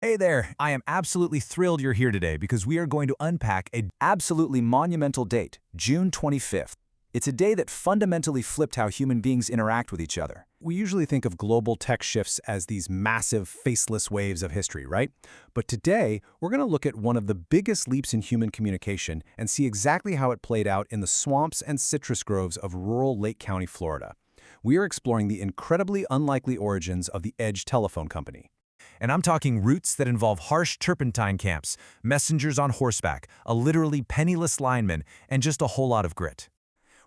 Hey there, I am absolutely thrilled you're here today because we are going to unpack a absolutely monumental date, June 25th. It's a day that fundamentally flipped how human beings interact with each other. We usually think of global tech shifts as these massive, faceless waves of history, right? But today, we're going to look at one of the biggest leaps in human communication and see exactly how it played out in the swamps and citrus groves of rural Lake County, Florida. We are exploring the incredibly unlikely origins of the Edge Telephone Company. And I'm talking roots that involve harsh turpentine camps, messengers on horseback, a literally penniless lineman, and just a whole lot of grit.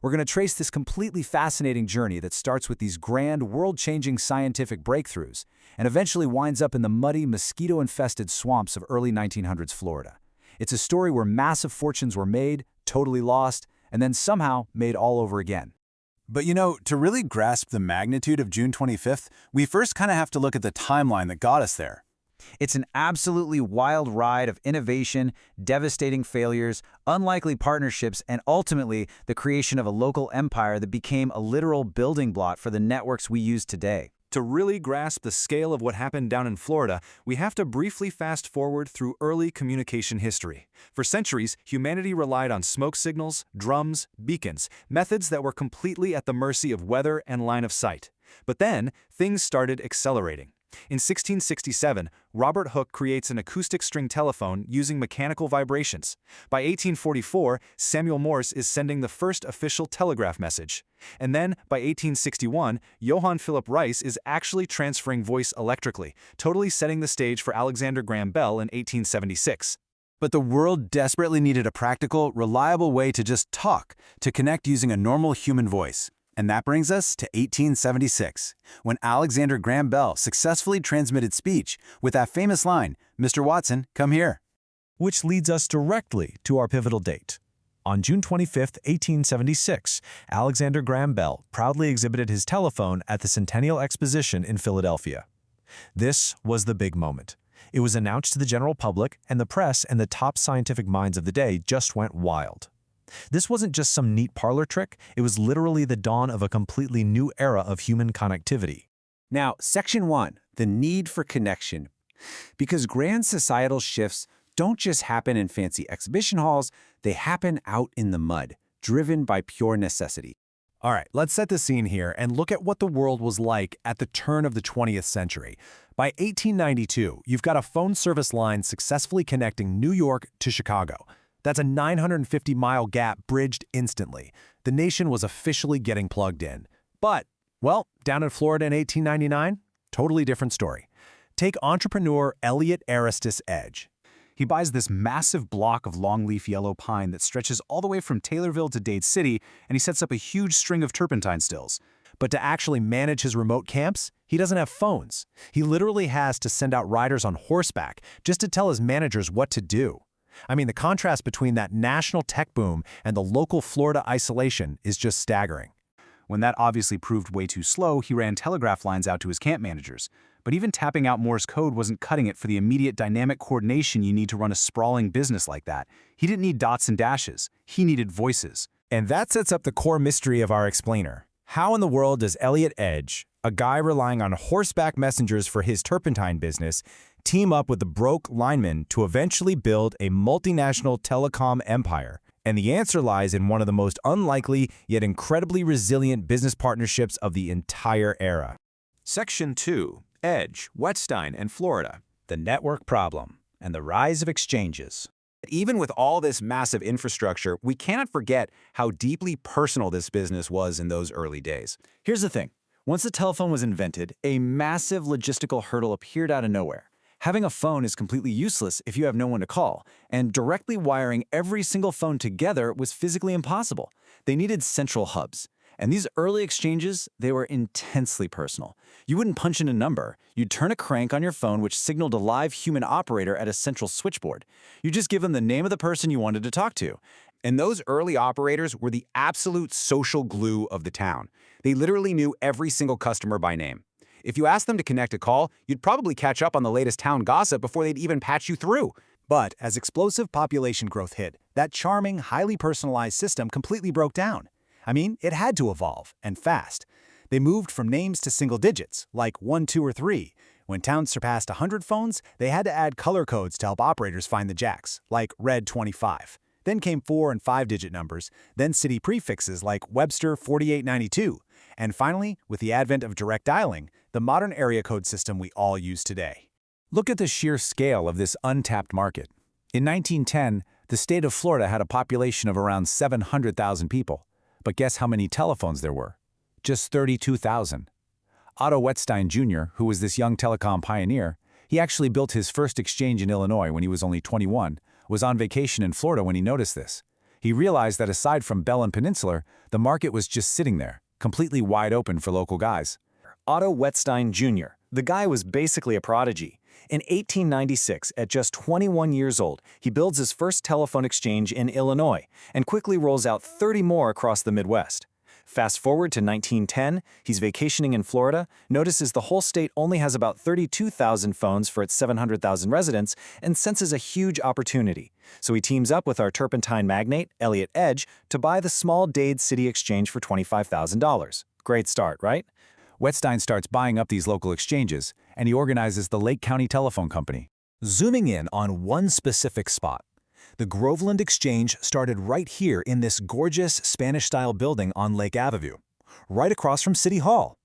We're going to trace this completely fascinating journey that starts with these grand, world-changing scientific breakthroughs and eventually winds up in the muddy, mosquito-infested swamps of early 1900s Florida. It's a story where massive fortunes were made, totally lost, and then somehow made all over again. But to really grasp the magnitude of June 25th, we first kind of have to look at the timeline that got us there. It's an absolutely wild ride of innovation, devastating failures, unlikely partnerships, and ultimately the creation of a local empire that became a literal building block for the networks we use today. To really grasp the scale of what happened down in Florida, we have to briefly fast forward through early communication history. For centuries, humanity relied on smoke signals, drums, beacons, methods that were completely at the mercy of weather and line of sight. But then, things started accelerating. In 1667, Robert Hooke creates an acoustic string telephone using mechanical vibrations. By 1844, Samuel Morse is sending the first official telegraph message. And then, by 1861, Johann Philipp Reis is actually transferring voice electrically, totally setting the stage for Alexander Graham Bell in 1876. But the world desperately needed a practical, reliable way to just talk, to connect using a normal human voice. And that brings us to 1876, when Alexander Graham Bell successfully transmitted speech with that famous line, "Mr. Watson, come here." Which leads us directly to our pivotal date. On June 25, 1876, Alexander Graham Bell proudly exhibited his telephone at the Centennial Exposition in Philadelphia. This was the big moment. It was announced to the general public, and the press and the top scientific minds of the day just went wild. This wasn't just some neat parlor trick, it was literally the dawn of a completely new era of human connectivity. Now, Section 1, the need for connection. Because grand societal shifts don't just happen in fancy exhibition halls, they happen out in the mud, driven by pure necessity. All right, let's set the scene here and look at what the world was like at the turn of the 20th century. By 1892, you've got a phone service line successfully connecting New York to Chicago. That's a 950-mile gap bridged instantly. The nation was officially getting plugged in. But, well, down in Florida in 1899, totally different story. Take entrepreneur Elliot Aristus Edge. He buys this massive block of longleaf yellow pine that stretches all the way from Taylorville to Dade City, and he sets up a huge string of turpentine stills. But to actually manage his remote camps, he doesn't have phones. He literally has to send out riders on horseback just to tell his managers what to do. I mean, the contrast between that national tech boom and the local Florida isolation is just staggering. When that obviously proved way too slow, he ran telegraph lines out to his camp managers. But even tapping out Morse code wasn't cutting it for the immediate dynamic coordination you need to run a sprawling business like that. He didn't need dots and dashes. He needed voices. And that sets up the core mystery of our explainer. How in the world does Elliot Edge, a guy relying on horseback messengers for his turpentine business, team up with the broke lineman to eventually build a multinational telecom empire? And the answer lies in one of the most unlikely yet incredibly resilient business partnerships of the entire era. Section 2. Edge, Wettstein, and Florida. The network problem and the rise of exchanges. Even with all this massive infrastructure, we cannot forget how deeply personal this business was in those early days. Here's the thing. Once the telephone was invented, a massive logistical hurdle appeared out of nowhere. Having a phone is completely useless if you have no one to call, and directly wiring every single phone together was physically impossible. They needed central hubs. And these early exchanges, they were intensely personal. You wouldn't punch in a number. You'd turn a crank on your phone which signaled a live human operator at a central switchboard. You just give them the name of the person you wanted to talk to. And those early operators were the absolute social glue of the town. They literally knew every single customer by name. If you asked them to connect a call, you'd probably catch up on the latest town gossip before they'd even patch you through. But as explosive population growth hit, that charming, highly personalized system completely broke down. I mean, it had to evolve, and fast. They moved from names to single digits, like 1, 2, or 3, When towns surpassed 100 phones, they had to add color codes to help operators find the jacks, like Red 25. Then came 4- and 5-digit numbers, then city prefixes like Webster 4892. And finally, with the advent of direct dialing, the modern area code system we all use today. Look at the sheer scale of this untapped market. In 1910, the state of Florida had a population of around 700,000 people. But guess how many telephones there were? Just 32,000. Otto Wettstein Jr., who was this young telecom pioneer, he actually built his first exchange in Illinois when he was only 21, was on vacation in Florida when he noticed this. He realized that aside from Bell and Peninsular, the market was just sitting there, completely wide open for local guys. Otto Wettstein Jr. The guy was basically a prodigy. In 1896, at just 21 years old, he builds his first telephone exchange in Illinois and quickly rolls out 30 more across the Midwest. Fast forward to 1910, he's vacationing in Florida, notices the whole state only has about 32,000 phones for its 700,000 residents, and senses a huge opportunity. So he teams up with our turpentine magnate, Elliott Edge, to buy the small Dade City Exchange for $25,000. Great start, right? Wettstein starts buying up these local exchanges, and he organizes the Lake County Telephone Company. Zooming in on one specific spot, the Groveland Exchange started right here in this gorgeous Spanish-style building on Lake Avenue, right across from City Hall.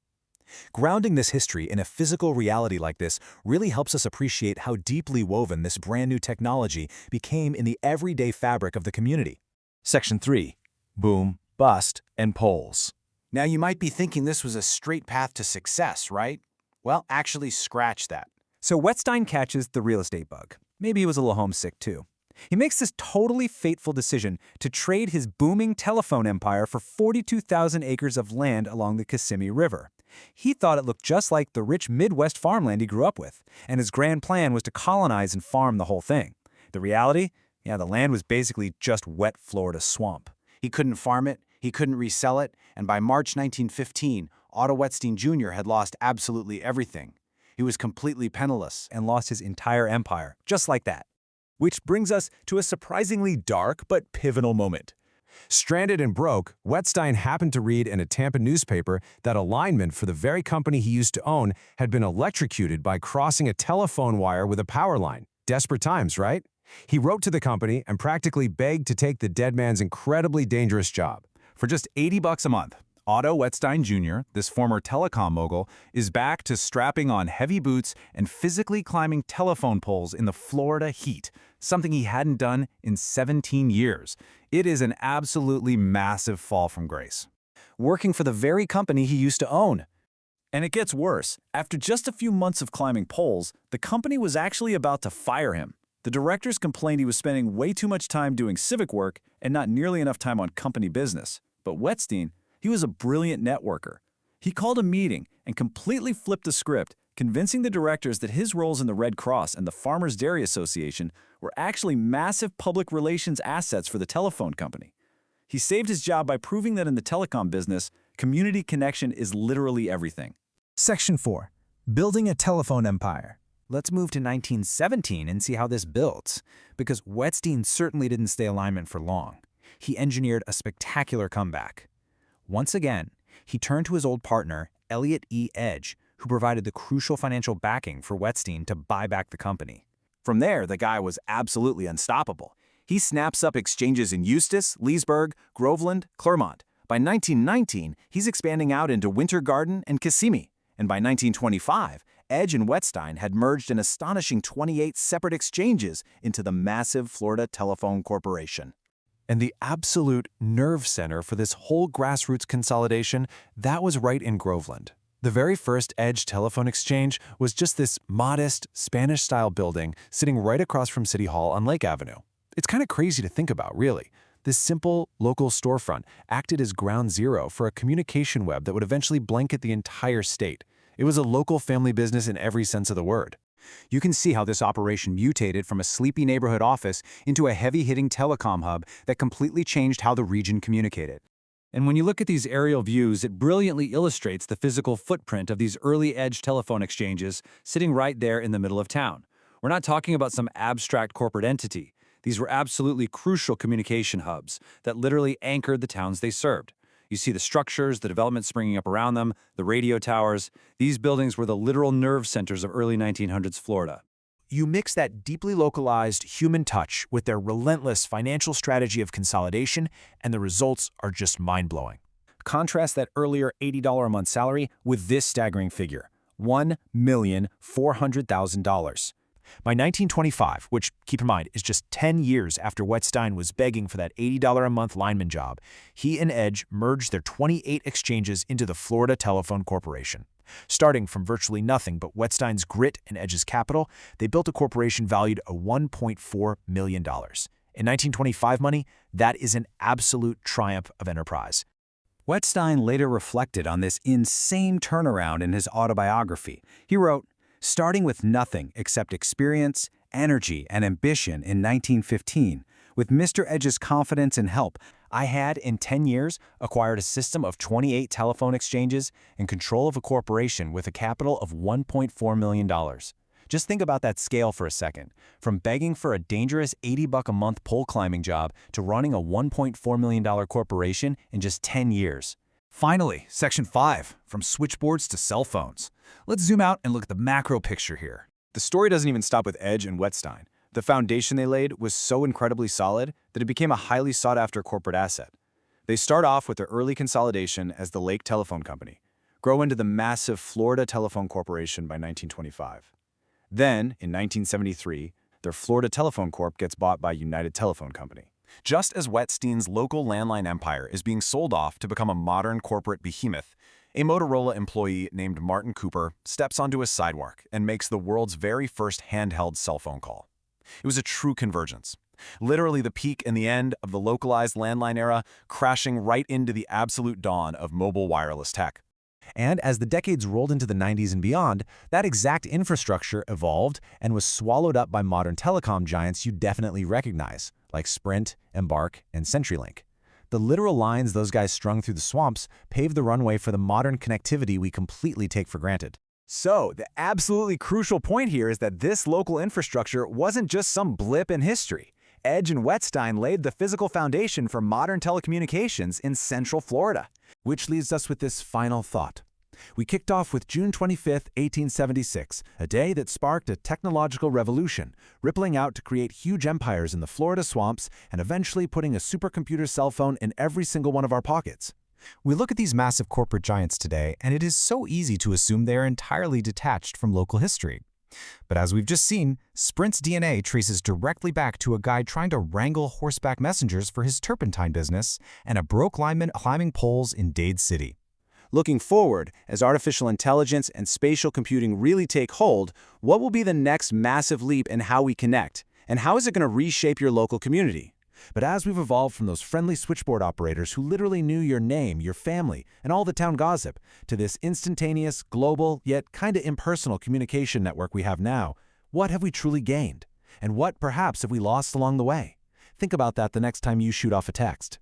Grounding this history in a physical reality like this really helps us appreciate how deeply woven this brand new technology became in the everyday fabric of the community. Section 3. Boom, Bust, and Polls. Now you might be thinking this was a straight path to success, right? Well, actually scratch that. So Wettstein catches the real estate bug. Maybe he was a little homesick too. He makes this totally fateful decision to trade his booming telephone empire for 42,000 acres of land along the Kissimmee River. He thought it looked just like the rich Midwest farmland he grew up with, and his grand plan was to colonize and farm the whole thing. The reality? Yeah, the land was basically just wet Florida swamp. He couldn't farm it, he couldn't resell it, and by March 1915, Otto Wettstein Jr. had lost absolutely everything. He was completely penniless And lost his entire empire, just like that. Which brings us to a surprisingly dark but pivotal moment. Stranded and broke, Wettstein happened to read in a Tampa newspaper that a lineman for the very company he used to own had been electrocuted by crossing a telephone wire with a power line. Desperate times, right? He wrote to the company and practically begged to take the dead man's incredibly dangerous job. For just $80 a month, Otto Wettstein Jr., this former telecom mogul, is back to strapping on heavy boots and physically climbing telephone poles in the Florida heat, something he hadn't done in 17 years. It is an absolutely massive fall from grace. Working for the very company he used to own. And it gets worse. After just a few months of climbing poles, the company was actually about to fire him. The directors complained he was spending way too much time doing civic work and not nearly enough time on company business. But Wettstein, he was a brilliant networker. He called a meeting and completely flipped the script, convincing the directors that his roles in the Red Cross and the Farmers Dairy Association were actually massive public relations assets for the telephone company. He saved his job by proving that in the telecom business, community connection is literally everything. Section 4. Building a telephone empire. Let's move to 1917 and see how this builds, because Wettstein certainly didn't stay a lineman for long. He engineered a spectacular comeback. Once again, he turned to his old partner, Elliott E. Edge, who provided the crucial financial backing for Wettstein to buy back the company. From there, the guy was absolutely unstoppable. He snaps up exchanges in Eustis, Leesburg, Groveland, Clermont. By 1919, he's expanding out into Winter Garden and Kissimmee. And by 1925, Edge and Wettstein had merged an astonishing 28 separate exchanges into the massive Florida Telephone Corporation. And the absolute nerve center for this whole grassroots consolidation, that was right in Groveland. The very first Edge telephone exchange was just this modest, Spanish-style building sitting right across from City Hall on Lake Avenue. It's kind of crazy to think about, really. This simple, local storefront acted as ground zero for a communication web that would eventually blanket the entire state. It was a local family business in every sense of the word. You can see how this operation mutated from a sleepy neighborhood office into a heavy-hitting telecom hub that completely changed how the region communicated. And when you look at these aerial views, it brilliantly illustrates the physical footprint of these early Edge telephone exchanges sitting right there in the middle of town. We're not talking about some abstract corporate entity. These were absolutely crucial communication hubs that literally anchored the towns they served. You see the structures, the development springing up around them, the radio towers. These buildings were the literal nerve centers of early 1900s Florida. You mix that deeply localized human touch with their relentless financial strategy of consolidation, and the results are just mind-blowing. Contrast that earlier $80 a month salary with this staggering figure, $1,400,000. By 1925, which, keep in mind, is just 10 years after Wettstein was begging for that $80 a month lineman job, he and Edge merged their 28 exchanges into the Florida Telephone Corporation. Starting from virtually nothing but Wettstein's grit and Edge's capital, they built a corporation valued at $1.4 million. In 1925 money, that is an absolute triumph of enterprise. Wettstein later reflected on this insane turnaround in his autobiography. He wrote, "Starting with nothing except experience, energy, and ambition in 1915, with Mr. Edge's confidence and help, I had, in 10 years, acquired a system of 28 telephone exchanges and control of a corporation with a capital of $1.4 million. Just think about that scale for a second. From begging for a dangerous $80 a month pole climbing job to running a $1.4 million corporation in just 10 years. Finally, Section 5, from switchboards to cell phones. Let's zoom out and look at the macro picture here. The story doesn't even stop with Edge and Wettstein. The foundation they laid was so incredibly solid that it became a highly sought-after corporate asset. They start off with their early consolidation as the Lake Telephone Company, grow into the massive Florida Telephone Corporation by 1925. Then, in 1973, their Florida Telephone Corp gets bought by United Telephone Company. Just as Wettstein's local landline empire is being sold off to become a modern corporate behemoth, a Motorola employee named Martin Cooper steps onto a sidewalk and makes the world's very first handheld cell phone call. It was a true convergence. Literally the peak and the end of the localized landline era, crashing right into the absolute dawn of mobile wireless tech. And as the decades rolled into the 90s and beyond, that exact infrastructure evolved and was swallowed up by modern telecom giants you definitely recognize, like Sprint, Embark, and CenturyLink. The literal lines those guys strung through the swamps paved the runway for the modern connectivity we completely take for granted. So, the absolutely crucial point here is that this local infrastructure wasn't just some blip in history. Edge and Wettstein laid the physical foundation for modern telecommunications in Central Florida. Which leaves us with this final thought. We kicked off with June 25, 1876, a day that sparked a technological revolution, rippling out to create huge empires in the Florida swamps and eventually putting a supercomputer cell phone in every single one of our pockets. We look at these massive corporate giants today, and it is so easy to assume they are entirely detached from local history. But as we've just seen, Sprint's DNA traces directly back to a guy trying to wrangle horseback messengers for his turpentine business and a broke lineman climbing poles in Dade City. Looking forward, as artificial intelligence and spatial computing really take hold, what will be the next massive leap in how we connect? And how is it going to reshape your local community? But as we've evolved from those friendly switchboard operators who literally knew your name, your family, and all the town gossip, to this instantaneous, global, yet kinda impersonal communication network we have now, what have we truly gained? And what, perhaps, have we lost along the way? Think about that the next time you shoot off a text.